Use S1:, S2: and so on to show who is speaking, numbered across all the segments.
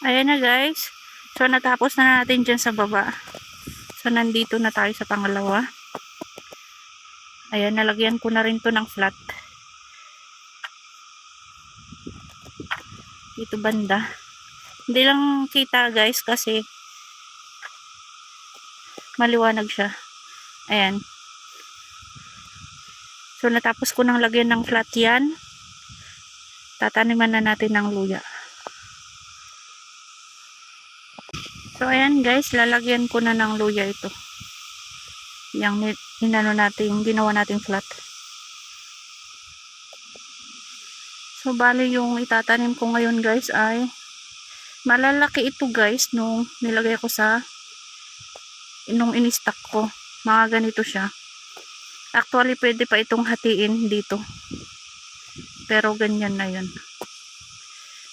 S1: Ayan na guys. So natapos na natin dyan sa baba. So nandito na tayo sa pangalawa. Ayan, nalagyan ko na rin to ng flat. Dito banda. Hindi lang kita guys kasi maliwanag siya. Ayan. So natapos ko nang lagyan ng flat yan. Tataniman na natin ng luya. So ayan guys, lalagyan ko na ng luya ito. Yang inano natin, ginawa nating flat. So bali yung itatanim ko ngayon guys ay malalaki ito guys nung nilagay ko sa nung in-stock ko. Mga ganito siya. Actually pwede pa itong hatiin dito. Pero ganyan na yun.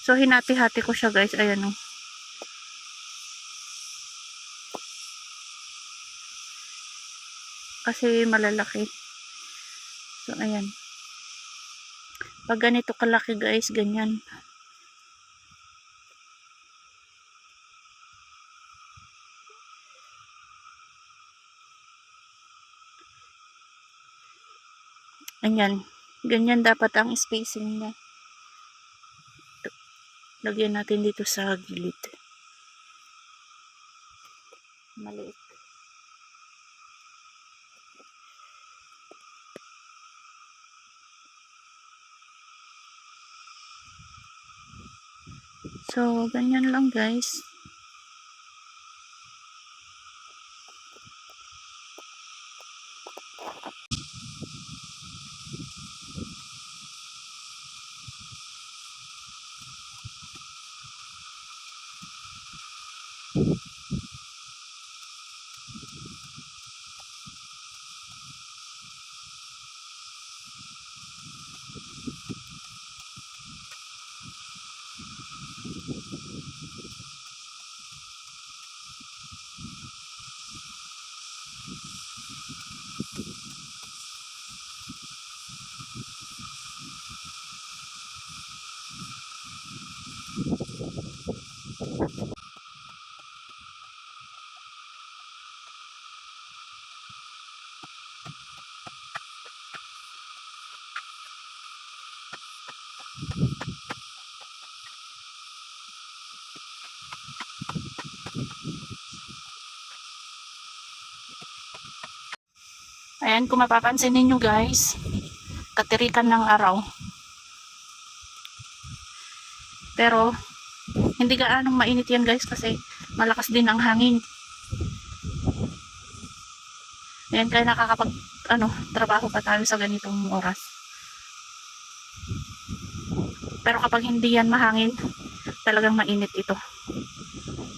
S1: So hinati-hati ko siya guys. Ayan o. Kasi malalaki. So ayan. Pag ganito kalaki guys, ganyan. Ayan. Ganyan dapat ang spacing niya. Lagyan natin dito sa gilid. Maliit. So, ganyan lang guys. Ayan, kung mapapansin ninyo guys, katirikan ng araw. Pero, hindi gaanong mainit yan guys kasi malakas din ang hangin. Ayan, kaya nakakapag, trabaho pa tayo sa ganitong oras. Pero kapag hindi yan mahangin, talagang mainit ito.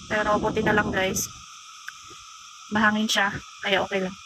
S1: Pero buti na lang guys, mahangin siya, kaya okay lang.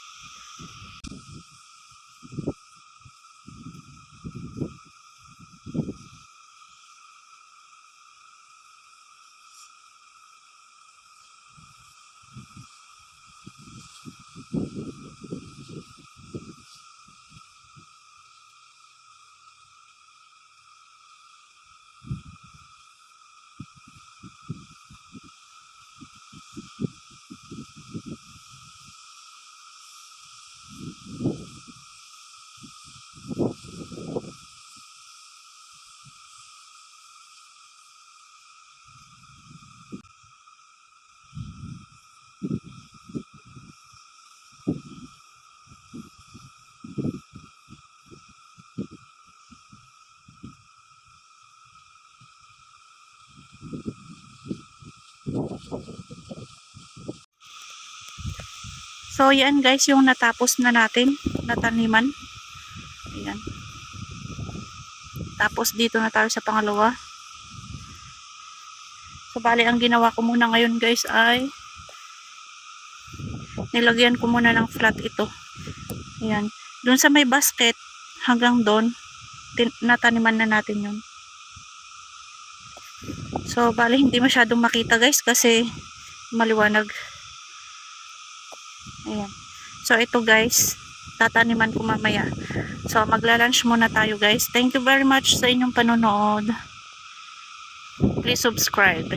S1: So, yan guys, yung natapos na natin, nataniman. Ayan. Tapos, dito na tayo sa pangalawa. So, bali, ang ginawa ko muna ngayon guys ay nilagyan ko muna ng flat ito. Ayan. Doon sa may basket, hanggang doon, nataniman na natin yun. So, bali, hindi masyadong makita guys kasi maliwanag. Ayan. So, ito guys, tataniman ko mamaya. So, magla-lunch muna tayo guys. Thank you very much sa inyong panonood. Please subscribe.